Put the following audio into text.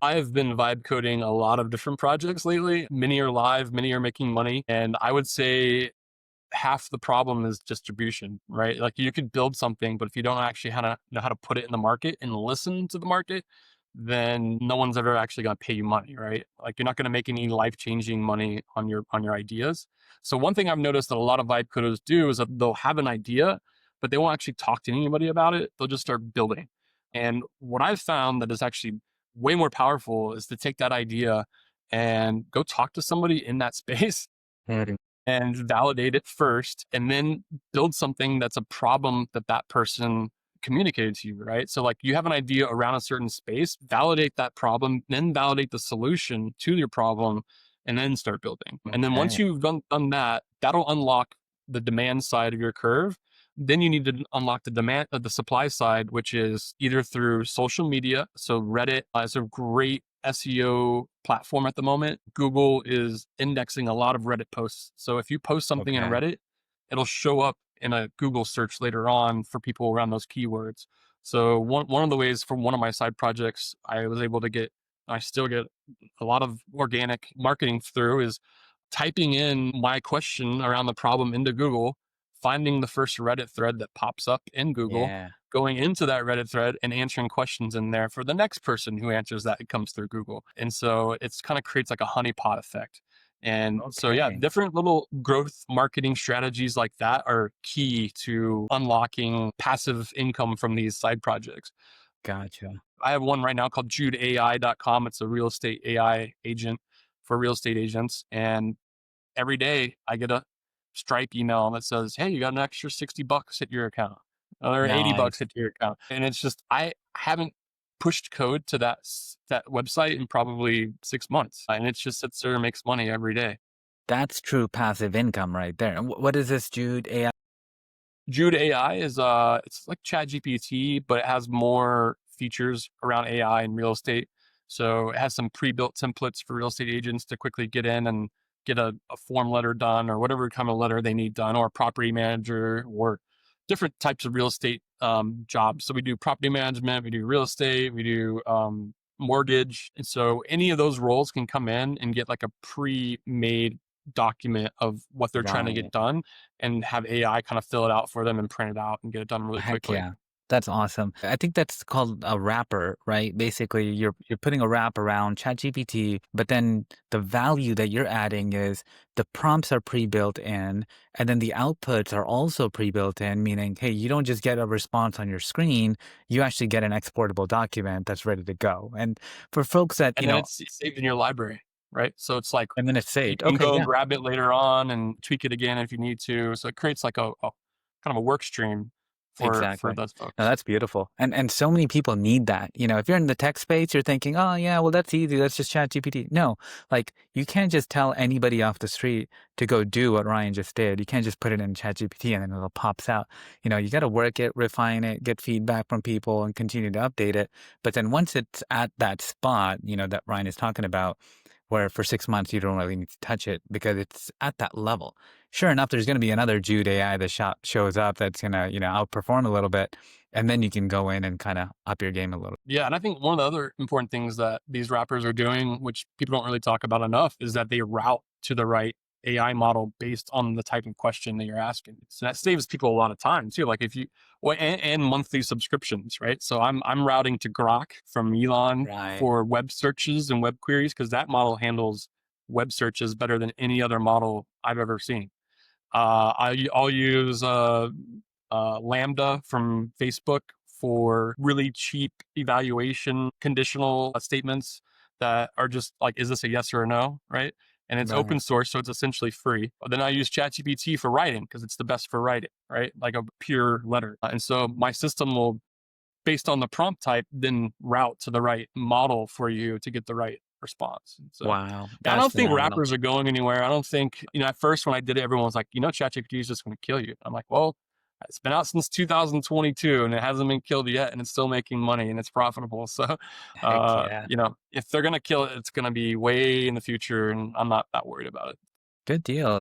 I have been vibe coding a lot of different projects lately. Many are live, many are making money. And I would say half the problem is distribution, right? Like you could build something, but if you don't actually know how to put it in the market and listen to the market, then no one's ever actually going to pay you money, right? Like you're not going to make any life-changing money on your ideas. So one thing I've noticed that a lot of vibe coders do is that they'll have an idea, but they won't actually talk to anybody about it. They'll just start building. And what I've found that is actually way more powerful is to take that idea and go talk to somebody in that space and validate it first, and then build something that's a problem that that person communicated to you, right? So like you have an idea around a certain space, validate that problem, then validate the solution to your problem, and then start building. And then once Okay. you've done that, that'll unlock the demand side of your curve. Then you need to unlock the demand of the supply side, which is either through social media. So Reddit is a great SEO platform at the moment. Google is indexing a lot of Reddit posts. So if you post something in Okay. Reddit, it'll show up in a Google search later on for people around those keywords. So one of the ways from one of my side projects I was able to get, I still get a lot of organic marketing through is typing in my question around the problem into Google, finding the first Reddit thread that pops up in Google, Yeah. going into that Reddit thread and answering questions in there for the next person who answers that it comes through Google. And so it's kind of creates like a honeypot effect. And so, yeah, Okay. different little growth marketing strategies like that are key to unlocking passive income from these side projects. Gotcha. I have one right now called judeai.com. It's a real estate AI agent for real estate agents. And every day I get a Stripe email that says, "Hey, you got an extra $60 hit your account, or Nice. $80 hit your account." And it's just, I haven't pushed code to that website in probably 6 months. And it just sits there and makes money every day. That's true passive income right there. And what is this, Jude AI? Jude AI is it's like ChatGPT, but it has more features around AI and real estate. So it has some pre-built templates for real estate agents to quickly get in and get a form letter done or whatever kind of letter they need done, or a property manager, or different types of real estate jobs. So we do property management, we do real estate, we do mortgage. And so any of those roles can come in and get like a pre-made document of what they're trying to get Right. done, and have AI kind of fill it out for them and print it out and get it done really Heck quickly. yeah. That's awesome. I think that's called a wrapper, right? Basically, you're putting a wrap around ChatGPT, but then the value that you're adding is the prompts are pre-built in, and then the outputs are also pre-built in, meaning, hey, you don't just get a response on your screen, you actually get an exportable document that's ready to go. And for folks that, And then it's saved in your library, right? So it's like and then it's you saved. can Okay, go yeah. grab it later on and tweak it again if you need to. So it creates like a kind of a work stream for Exactly. those No, folks. that's beautiful. And so many people need that. If you're in the tech space, you're thinking, "Oh, yeah, well, that's easy. That's just ChatGPT." No, like you can't just tell anybody off the street to go do what Ryan just did. You can't just put it in ChatGPT and then it pops out. You got to work it, refine it, get feedback from people and continue to update it. But then once it's at that spot, that Ryan is talking about, where for 6 months you don't really need to touch it because it's at that level. Sure enough, there's going to be another Jude AI that shows up that's going to, outperform a little bit. And then you can go in and kind of up your game a little. Yeah, and I think one of the other important things that these rappers are doing, which people don't really talk about enough, is that they route to the right AI model based on the type of question that you're asking. So that saves people a lot of time too. Like if you, well, and monthly subscriptions, right? So I'm routing to Grok from Elon Right. for web searches and web queries, because that model handles web searches better than any other model I've ever seen. I'll use Lambda from Facebook for really cheap evaluation conditional statements that are just like, is this a yes or a no? Right. And it's open Right. source, so it's essentially free. But then I use ChatGPT for writing because it's the best for writing, right? Like a pure letter. And so my system will, based on the prompt type, then route to the right model for you to get the right response. And so Wow. I That's don't think phenomenal. rappers are going anywhere. I don't think, at first when I did it, everyone was like, ChatGPT is just going to kill you. I'm like, well, it's been out since 2022 and it hasn't been killed yet, and it's still making money and it's profitable. So, Heck yeah. if they're going to kill it, it's going to be way in the future, and I'm not that worried about it. Good deal.